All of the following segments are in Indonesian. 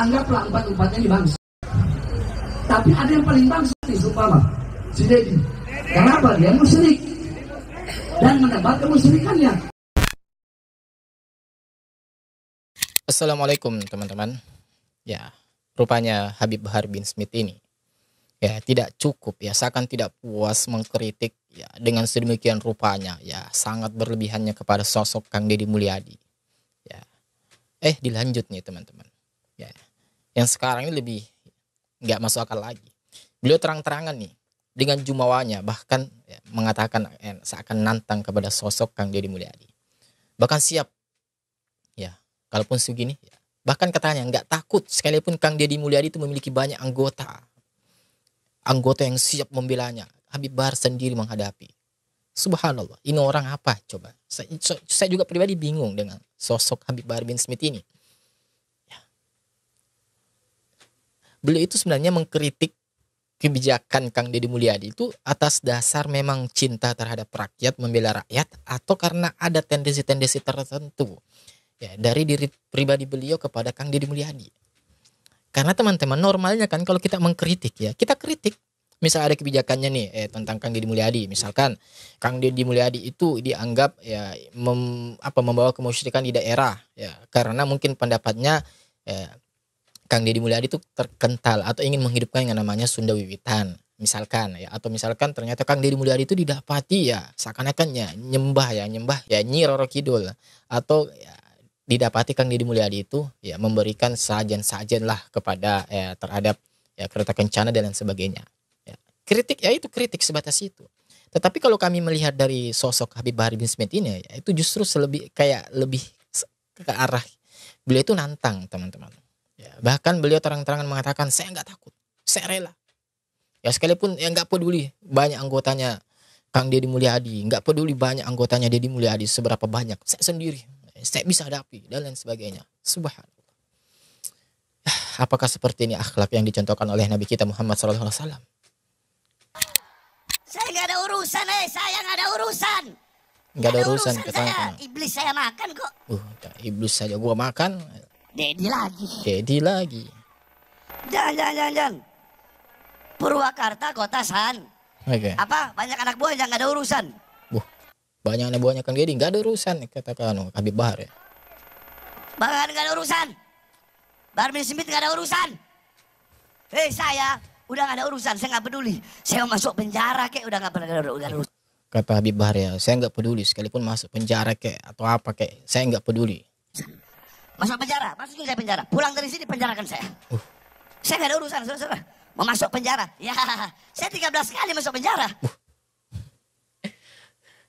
Anggaplah empat-empatnya ini bangsa. Tapi ada yang paling bangsa nih, seumpama si Dedi. Kenapa? Dia musyrik dan menebak kemusyrikannya. Assalamualaikum teman-teman. Ya, rupanya Habib Bahar bin Smith ini ya tidak cukup ya, seakan tidak puas mengkritik ya dengan sedemikian rupanya ya sangat berlebihannya kepada sosok Kang Deddy Mulyadi. Ya. Dilanjut nih teman-teman. Ya. Yang sekarang ini lebih nggak masuk akal lagi. Beliau terang-terangan nih dengan jumawanya bahkan ya, mengatakan seakan nantang kepada sosok Kang Deddy Mulyadi. Bahkan siap ya, kalaupun segini ya, bahkan katanya nggak takut sekalipun Kang Deddy Mulyadi itu memiliki banyak anggota yang siap membelanya. Habib Bahar sendiri menghadapi. Subhanallah, ini orang apa coba? Saya juga pribadi bingung dengan sosok Habib Bahar bin Smith ini. Ya. Beliau itu sebenarnya mengkritik kebijakan Kang Deddy Mulyadi itu atas dasar memang cinta terhadap rakyat, membela rakyat, atau karena ada tendensi-tendensi tertentu ya dari diri pribadi beliau kepada Kang Deddy Mulyadi. Karena teman-teman normalnya kan kalau kita mengkritik ya, kita kritik. Misal ada kebijakannya nih tentang Kang Deddy Mulyadi, misalkan Kang Deddy Mulyadi itu dianggap ya membawa kemusyrikan di daerah ya, karena mungkin pendapatnya Kang Deddy Mulyadi itu terkental atau ingin menghidupkan yang namanya Sunda Wiwitan misalkan ya, atau misalkan ternyata Kang Deddy Mulyadi itu didapati ya seakan-akan ya nyembah ya Nyi Roro Kidul, atau ya, didapati Kang Deddy Mulyadi itu ya memberikan sajian-sajian lah kepada terhadap ya kereta kencana dan lain sebagainya. Ya, kritik ya itu kritik sebatas itu. Tetapi kalau kami melihat dari sosok Habib Bahar bin Smith ini ya, itu justru lebih ke arah beliau itu nantang teman-teman. Ya, bahkan beliau terang-terangan mengatakan saya nggak takut, saya rela. Ya sekalipun ya nggak peduli banyak anggotanya Kang Deddy Mulyadi, nggak peduli banyak anggotanya Deddy Mulyadi seberapa banyak, saya sendiri, saya bisa hadapi dan lain sebagainya. Subhanallah. Apakah seperti ini akhlak yang dicontohkan oleh Nabi kita Muhammad SAW? Saya nggak ada urusan, saya nggak ada urusan. Nggak ada urusan saya. Iblis saya makan kok. Iblis saja gua makan. Dedi lagi. Jangan. Purwakarta kota San. Okay. Apa? Banyak anak buah yang nggak ada urusan. Banyak anak buahnya Kang Deddy nggak ada urusan, katakan Habib Bahar ya. Bahkan nggak ada urusan. Bahar bin Smith nggak ada urusan. Saya udah nggak ada urusan, saya nggak peduli. Saya mau masuk penjara udah nggak pernah ada urusan. Kata Habib Bahar ya, saya nggak peduli sekalipun masuk penjara atau apa saya nggak peduli. Masuk penjara, masukin saya penjara. Pulang dari sini penjarakan saya. Saya nggak ada urusan, saudara. Mau masuk penjara, ya saya 13 kali masuk penjara.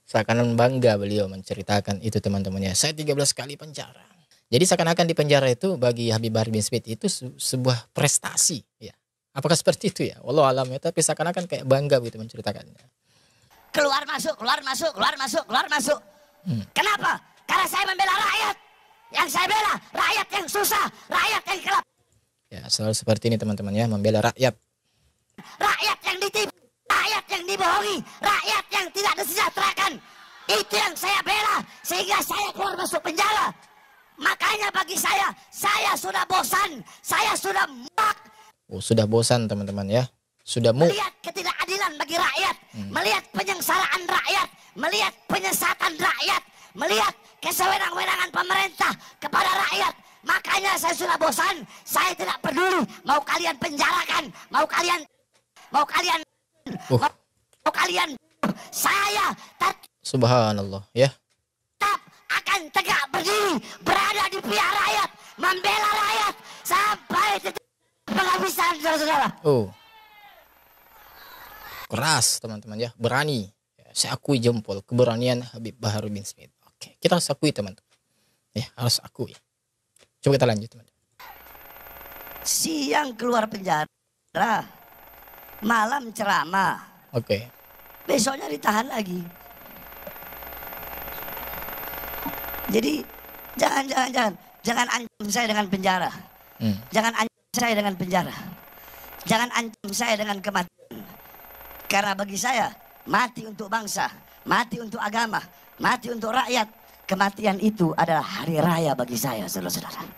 Seakan bangga beliau menceritakan itu teman-temannya. Saya 13 kali penjara. Jadi seakan-akan di penjara itu bagi Habib Bahar bin Smith itu sebuah prestasi. Ya. Apakah seperti itu ya? Wallahu alam ya. Tapi seakan-akan kayak bangga begitu menceritakannya. Keluar masuk. Kenapa? Karena saya membela rakyat. Yang saya bela rakyat yang susah, rakyat yang gelap. Ya selalu seperti ini teman-teman ya, membela rakyat. Rakyat yang ditipu, rakyat yang dibohongi, rakyat yang tidak disejahterakan. Itu yang saya bela sehingga saya keluar masuk penjara. Makanya bagi saya sudah bosan, saya sudah muak. Sudah bosan teman-teman ya. Sudah melihat ketidakadilan bagi rakyat, melihat penyengsaraan rakyat, melihat penyesatan rakyat, melihat kesewenang-wenangan pemerintah kepada rakyat. Makanya saya sudah bosan. Saya tidak peduli mau kalian penjarakan, mau kalian saya subhanallah ya. Tetap akan tegak berdiri, berada di pihak rakyat, membela rakyat sampai titik penghabisan, saudara-saudara. Keras teman-teman ya, berani. Saya akui jempol keberanian Habib Bahar bin Smith. Oke, kita harus akui teman-teman. Ya, harus akui. Coba kita lanjut teman-teman. Siang keluar penjara, malam ceramah. Oke. Besoknya ditahan lagi. Jadi jangan ancam saya dengan penjara. Jangan ancam saya dengan penjara. Jangan ancam saya dengan kematian. Karena bagi saya mati untuk bangsa, mati untuk agama, mati untuk rakyat. Kematian itu adalah hari raya bagi saya, saudara-saudara.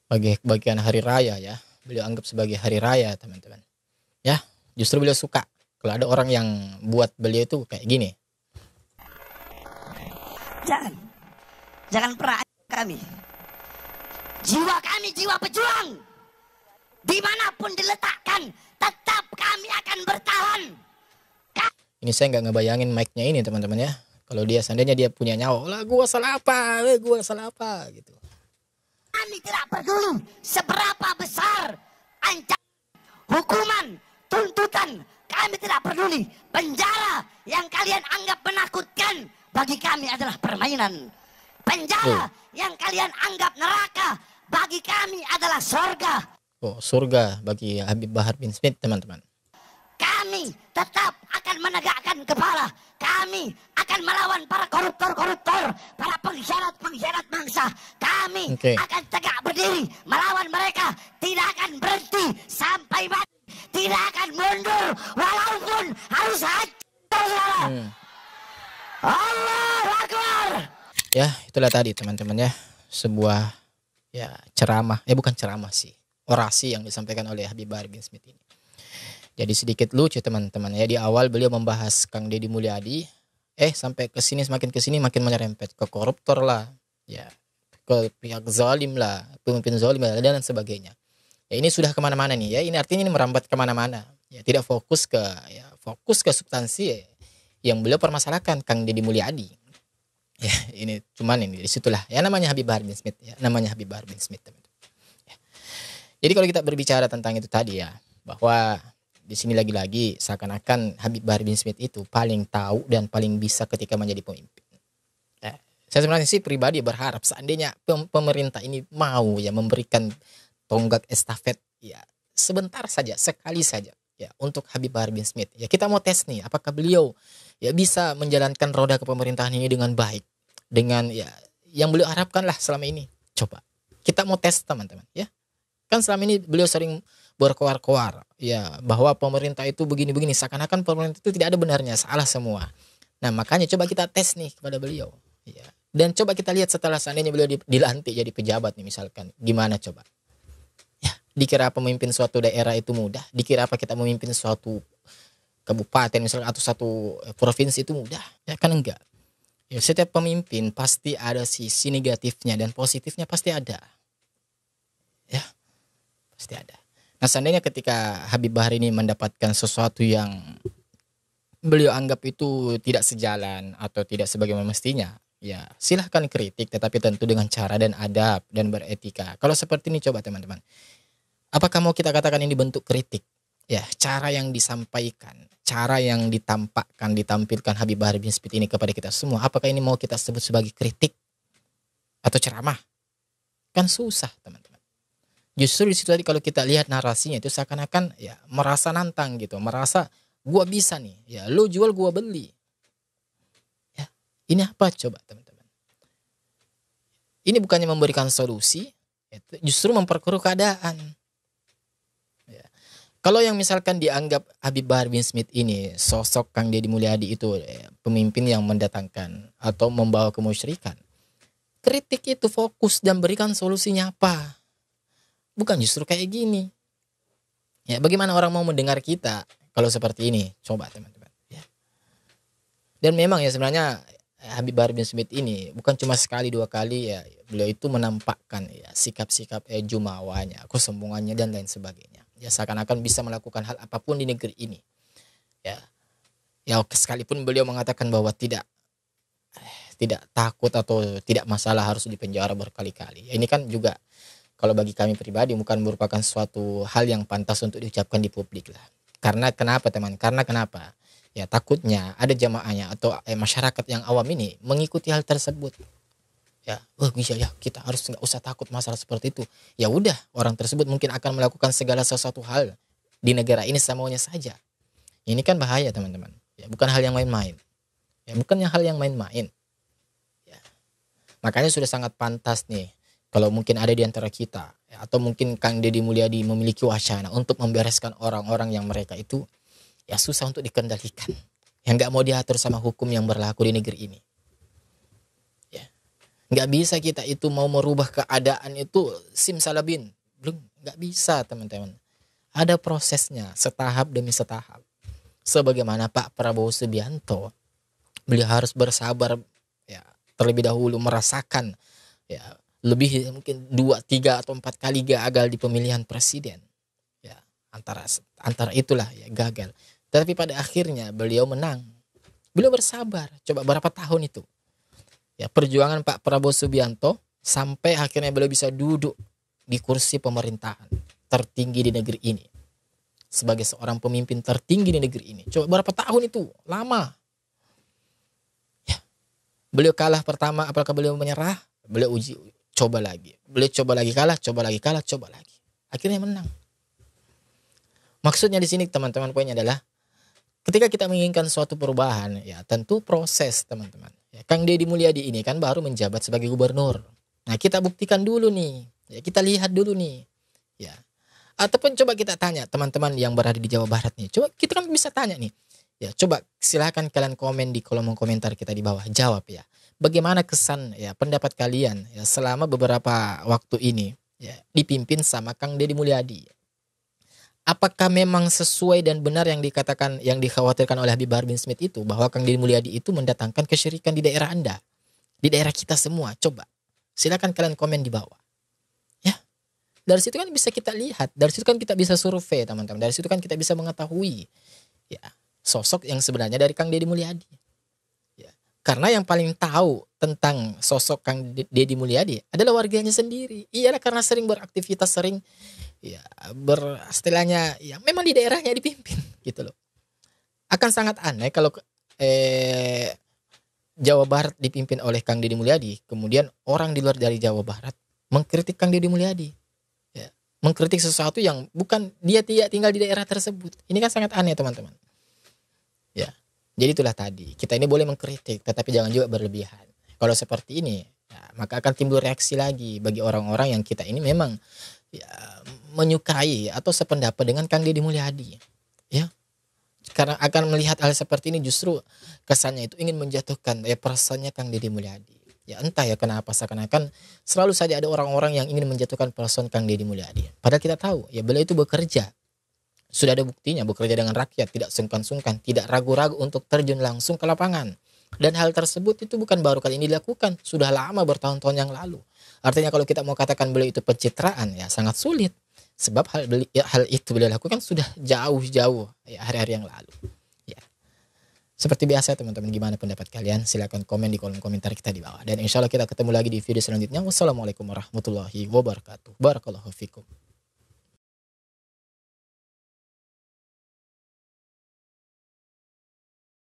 bagian hari raya ya. Beliau anggap sebagai hari raya teman-teman. Ya, justru beliau suka kalau ada orang yang buat beliau itu kayak gini. Jangan pernah kami. Jiwa kami jiwa pejuang. Dimanapun diletakkan, tetap kami akan bertahan. Ini saya nggak ngebayangin mic-nya ini teman-teman ya. Kalau dia seandainya dia punya nyawa, lah gua salah apa, gitu. Kami tidak peduli seberapa besar ancaman, hukuman, tuntutan. Kami tidak peduli. Penjara yang kalian anggap menakutkan bagi kami adalah permainan. Penjara yang kalian anggap neraka bagi kami adalah surga. Oh, surga bagi Habib Bahar bin Smith teman-teman. Kami tetap akan menegakkan kepala. Kami akan melawan para koruptor-koruptor, para pengkhianat-pengkhianat bangsa. Kami akan tegak berdiri melawan mereka. Tidak akan berhenti sampai mati. Tidak akan mundur walaupun harus hancur. Allahu Akbar. Ya, itulah tadi teman-teman ya. Sebuah ya ceramah, bukan ceramah sih. Orasi yang disampaikan oleh Habib Bahar bin Smith ini. Jadi sedikit lucu teman-teman ya, di awal beliau membahas Kang Deddy Mulyadi, sampai semakin kesini makin menyerempet ke koruptor lah, ya ke pihak zalim lah, pemimpin zalim lah, dan sebagainya. Ya ini sudah kemana-mana nih ya, ini artinya ini merambat kemana-mana. Ya tidak fokus ke substansi yang beliau permasalahkan Kang Deddy Mulyadi. Ya ini cuman ini disitulah ya namanya Habib Bahar bin Smith ya, namanya Habib Bahar bin Smith teman-teman. Jadi kalau kita berbicara tentang itu tadi ya, bahwa di sini lagi-lagi seakan-akan Habib Bahar bin Smith itu paling tahu dan paling bisa ketika menjadi pemimpin. Saya sebenarnya sih pribadi berharap seandainya pemerintah ini mau ya memberikan tonggak estafet ya sebentar saja, sekali saja ya untuk Habib Bahar bin Smith. Ya kita mau tes nih apakah beliau ya bisa menjalankan roda kepemerintahan ini dengan baik, dengan ya yang beliau harapkan lah selama ini. Coba kita mau tes teman-teman ya. Kan selama ini beliau sering berkoar-koar ya bahwa pemerintah itu begini-begini, seakan-akan pemerintah itu tidak ada benarnya, salah semua. Nah makanya coba kita tes nih kepada beliau ya. Dan coba kita lihat setelah seandainya beliau dilantik jadi pejabat nih misalkan, gimana coba ya, dikira pemimpin suatu daerah itu mudah, dikira apa kita memimpin suatu kabupaten misalkan atau satu provinsi itu mudah, ya kan enggak ya. Setiap pemimpin pasti ada sisi negatifnya dan positifnya pasti ada ya, pasti ada. Nah seandainya ketika Habib Bahar ini mendapatkan sesuatu yang beliau anggap itu tidak sejalan atau tidak sebagaimana mestinya, ya silahkan kritik tetapi tentu dengan cara dan adab dan beretika. Kalau seperti ini coba teman-teman, apakah mau kita katakan ini bentuk kritik? Ya cara yang disampaikan, cara yang ditampilkan Habib Bahar bin Smith ini kepada kita semua, apakah ini mau kita sebut sebagai kritik atau ceramah? Kan susah teman-teman. Justru di situ tadi kalau kita lihat narasinya itu seakan-akan ya merasa nantang gitu, merasa gua bisa nih, ya lu jual gua beli. Ya, ini apa coba teman-teman? Ini bukannya memberikan solusi, justru memperkeruh keadaan. Ya. Kalau yang misalkan dianggap Habib Bahar bin Smith ini sosok Kang Deddy Mulyadi itu pemimpin yang mendatangkan atau membawa kemusyrikan, kritik itu fokus dan berikan solusinya apa? Bukan justru kayak gini. Ya, bagaimana orang mau mendengar kita kalau seperti ini? Coba teman-teman. Ya. Dan memang ya sebenarnya Habib Bahar bin Smith ini bukan cuma sekali dua kali ya beliau itu menampakkan ya sikap-sikap jumawanya, kesombongannya dan lain sebagainya. Ya seakan-akan bisa melakukan hal apapun di negeri ini. Ya, ya sekalipun beliau mengatakan bahwa tidak takut atau tidak masalah harus dipenjara berkali-kali. Ya, ini kan juga kalau bagi kami pribadi bukan merupakan suatu hal yang pantas untuk diucapkan di publik lah. Karena kenapa teman? Karena kenapa? Ya takutnya ada jamaahnya atau masyarakat yang awam ini mengikuti hal tersebut. Ya, bisa ya kita harus nggak usah takut masalah seperti itu. Ya udah, orang tersebut mungkin akan melakukan segala sesuatu hal di negara ini semaunya saja. Ini kan bahaya teman-teman. Ya bukan hal yang main-main. Ya bukannya hal yang main-main. Ya. Makanya sudah sangat pantas nih kalau mungkin ada di antara kita ya, atau mungkin Kang Deddy Mulyadi memiliki wacana untuk membereskan orang-orang yang mereka itu ya susah untuk dikendalikan, yang nggak mau diatur sama hukum yang berlaku di negeri ini. Ya, Nggak bisa kita itu mau merubah keadaan itu simsalabim. Belum, nggak bisa teman-teman. Ada prosesnya setahap demi setahap. Sebagaimana Pak Prabowo Subianto, beliau harus bersabar ya, terlebih dahulu merasakan ya lebih mungkin 2, 3 atau 4 kali gagal di pemilihan presiden. Ya, antara itulah ya gagal. Tapi pada akhirnya beliau menang. Beliau bersabar. Coba berapa tahun itu? Ya, perjuangan Pak Prabowo Subianto sampai akhirnya beliau bisa duduk di kursi pemerintahan tertinggi di negeri ini. Sebagai seorang pemimpin tertinggi di negeri ini. Coba berapa tahun itu? Lama. Ya. Beliau kalah pertama, apakah beliau menyerah? Beliau uji, coba lagi. Beliau coba lagi kalah, coba lagi kalah, coba lagi. Akhirnya menang. Maksudnya di sini teman-teman poinnya adalah ketika kita menginginkan suatu perubahan, ya tentu proses teman-teman. Ya, Kang Deddy Mulyadi ini kan baru menjabat sebagai gubernur. Nah, kita buktikan dulu nih. Ya, kita lihat dulu nih. Ya. Ataupun coba kita tanya teman-teman yang berada di Jawa Barat nih. Coba kita kan bisa tanya nih. Ya, coba silahkan kalian komen di kolom komentar kita di bawah. Jawab ya. Bagaimana kesan ya pendapat kalian ya selama beberapa waktu ini ya dipimpin sama Kang Deddy Mulyadi. Apakah memang sesuai dan benar yang dikatakan, yang dikhawatirkan oleh Habib Bahar bin Smith itu, bahwa Kang Deddy Mulyadi itu mendatangkan kesyirikan di daerah Anda, di daerah kita semua? Coba silakan kalian komen di bawah. Ya, dari situ kan bisa kita lihat, dari situ kan kita bisa survei teman-teman, dari situ kan kita bisa mengetahui ya sosok yang sebenarnya dari Kang Deddy Mulyadi. Ya, karena yang paling tahu tentang sosok Kang Deddy Mulyadi adalah warganya sendiri. Iyalah, karena sering beraktivitas, sering ya beristilahnya ya memang di daerahnya dipimpin gitu loh. Akan sangat aneh kalau Jawa Barat dipimpin oleh Kang Deddy Mulyadi, kemudian orang di luar dari Jawa Barat mengkritik Kang Deddy Mulyadi, ya, mengkritik sesuatu yang bukan dia tidak tinggal di daerah tersebut. Ini kan sangat aneh teman-teman. Ya, jadi itulah tadi, kita ini boleh mengkritik, tetapi jangan juga berlebihan. Kalau seperti ini, ya, maka akan timbul reaksi lagi bagi orang-orang yang kita ini memang ya, menyukai atau sependapat dengan Kang Deddy Mulyadi, ya, karena akan melihat hal seperti ini justru kesannya itu ingin menjatuhkan ya perasaannya Kang Deddy Mulyadi. Ya entah ya kenapa, seakan-akan selalu saja ada orang-orang yang ingin menjatuhkan perasaan Kang Deddy Mulyadi. Padahal kita tahu ya beliau itu bekerja, sudah ada buktinya bekerja dengan rakyat, tidak sungkan-sungkan, tidak ragu-ragu untuk terjun langsung ke lapangan. Dan hal tersebut itu bukan baru kali ini dilakukan, sudah lama, bertahun-tahun yang lalu. Artinya kalau kita mau katakan beliau itu pencitraan ya sangat sulit. Sebab hal itu beliau lakukan sudah jauh-jauh ya, hari-hari yang lalu. Ya. Seperti biasa teman-teman, gimana pendapat kalian? Silakan komen di kolom komentar kita di bawah. Dan insya Allah kita ketemu lagi di video selanjutnya. Wassalamualaikum warahmatullahi wabarakatuh. Barakallahu fikum.